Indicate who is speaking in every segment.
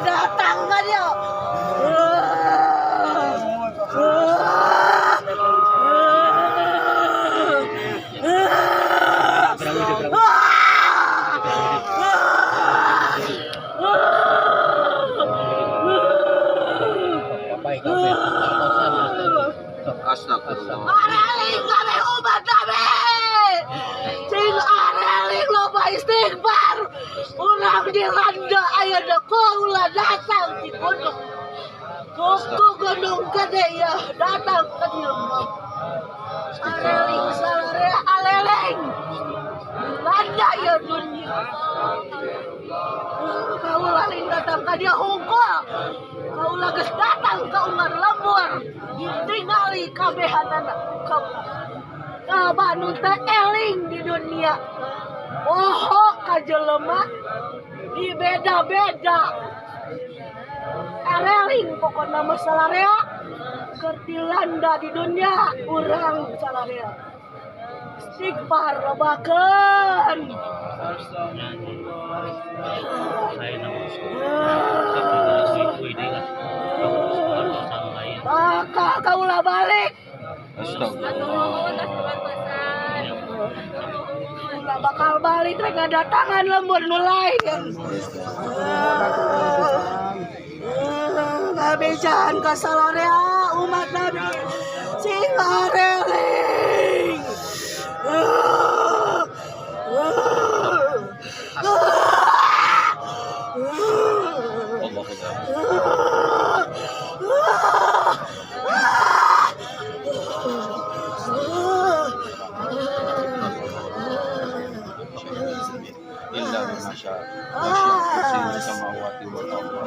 Speaker 1: datang kan ya.
Speaker 2: Astagfirullah.
Speaker 1: Areling kami umat kami. Sing areling loba istighfar. Urang dilanda aya da kaula datang di gunung. Kuku gunung gede ya datang ke dieu. Areling salarea aleleng. Dilanda ya dunia. Kaula ling datang ka dieu hungkul. Kaula geus datang ka Umar Lembur. Ditingali kabehanana kaula. Kabanu teh eling di dunia. Poho ka jelema di beda-beda. Eling pokokna masalah rea keur dilanda di dunia urang salarea. Istighfar lobakeun. Maka kaula balik. Nggak bakal balik rek ngadatangan lembur nu lain. Ngabejan ka salarea umat Nabi sing areling.
Speaker 2: Illa masya samawati wal ardi.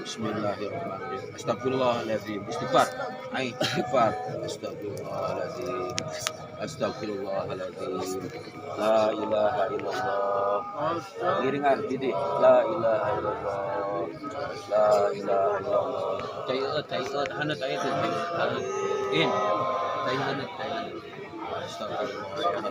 Speaker 2: Bismillahirrahmanirrahim. Astagfirullahaladzim. Istighfar. Ain istighfar. Astagfirullahaladzim. Astagfirullahaladzim. La ilaha illallah. Giringan didi. La ilaha illallah. La ilaha illallah. Cai hanat ayat. In. Cai hanat. Astagfirullah.